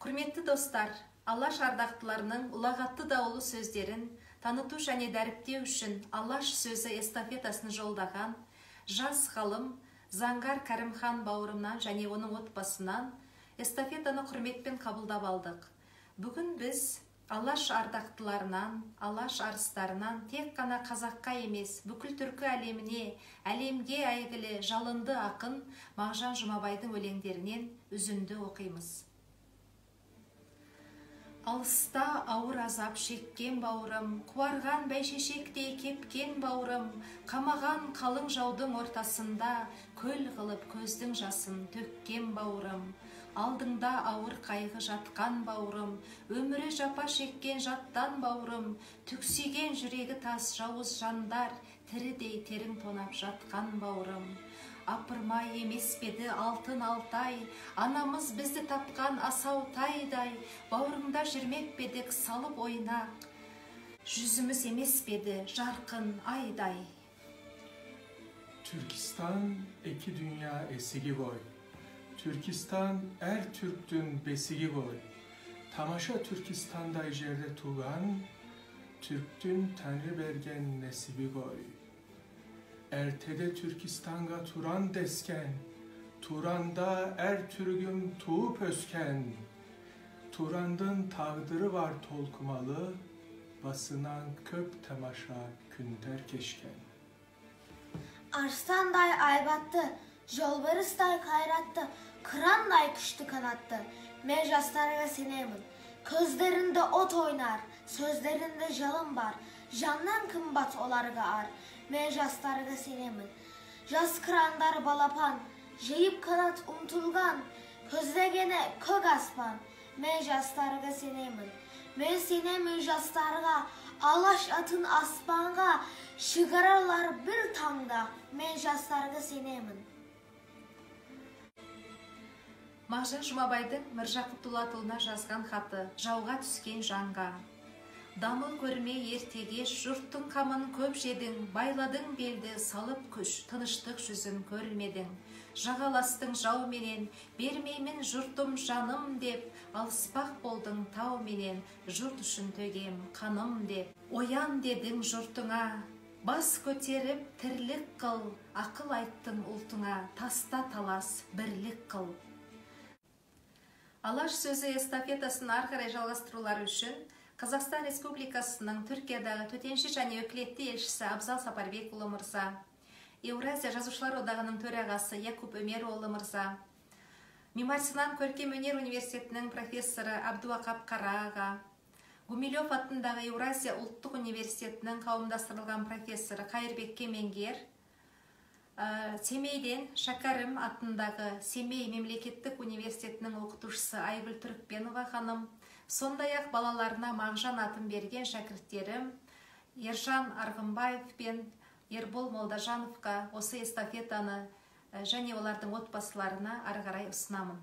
Құрметті достар, Алаш ардақтыларының ұлағатты даулы сөздерін таныту және дәріптеу үшін Алаш сөзі эстафетасын жолдаған жас ғалым Заңғар Кәрімхан бауырымнан және оның отбасынан эстафетаны құрметпен қабылдап алдық. Бүгін біз Алаш ардақтыларынан, Алаш арыстарынан тек қана қазаққа емес, бүкіл түркі әлеміне, әлемге әйгілі жалынды ақын Мағжан Жұмабайдың өлеңдерінен үзінді оқимыз. Алыста ауыр азап шеккен бауырым, қуарған бәйшешектей кепкен бауырым, қамаған қалың жаудың ортасында көл қылып көздің жасын төккен бауырым. Алдыңда ауыр қайғы жатқан бауырым, өмірі жапа шеккен жаттан бауырым, түксиген жүрегі тас жауыз жандар, тірідей терің тонап жатқан бауырым. Апырмай емес педі алтын алтай, анамыз бізді тапқан асау тайдай, бауырыңда жүрмек педік салып ойнақ, жүзіміз емес педі жарқын айдай. Türkistan iki dünya esigi koy. Türkistan er Türktün besigi koy. Tamaşa Türkistan'da jerde tuğan, Türktün Tanrı bergen nesibi koy. Ertede Türkistan'a Turan desken, Turan'da er Türk'üm tuğup ösken, Turand'ın tağdırı var tolkumalı, basınan köp temaşa künter keşken. Arslanday aybattı, jolbarısday kayrattı, kıranday kıştı kanattı, men jastarga senemin. Közlerinde ot oynar, sözlerinde jalım var, jandan kımbat olarga ar. Men jastarga senemin. Jas kırandar balapan, jeyip kanat umtulgan, közlegene kök aspan. Men jastarga senemin. Men senemin jastarga, alaş atın aspanga, şıgararlar bir tangda. Men jastarga senemin. Мағжан Жұмабайдың Міржақып Дулатұлына жазған хаты «Жауға түскен жанға». Дамы көрме ертеге жұрттың қамын көп жедің, байладың белді салып күш, тыныштық жүзін көрмедің. Жағаластың жау менен, бермеймін жұртым жаным деп, алыспақ болдың тау менен, жұрт үшін төгем қаным деп. Оян дедің жұртыңа, бас көтеріп тірлік қыл, ақыл айттың ұлтыңа, таста талас бірлік қыл. Алаш сөзі эстафетасын ары қарай жалғастырулар үшін Қазақстан Республикасының Түркиядағы төтенше және өкілетті елшісі Абзал Сапарбекұлы мырза, Еуразия жазушылар одағының төрағасы Якуб Өмерұлы мырза, Мемарсинан көркем өнер университетінің профессоры Абдуақап Қара аға, Гумилев атындағы Еуразия ұлттық университетінің қауымдастырылған профессоры Қайырбек Кемеңгер, Семейден Шәкәрім атындағы Семей мемлекеттік университетінің оқытушысы Айгүл Түрікпенова ханым, сондай-ақ балаларына Мағжан атын берген шәкірттерім Ержан Арғынбаев пен Ербол Молдажановқа осы эстафетаны және олардың отбасыларына ары қарай ұсынамын.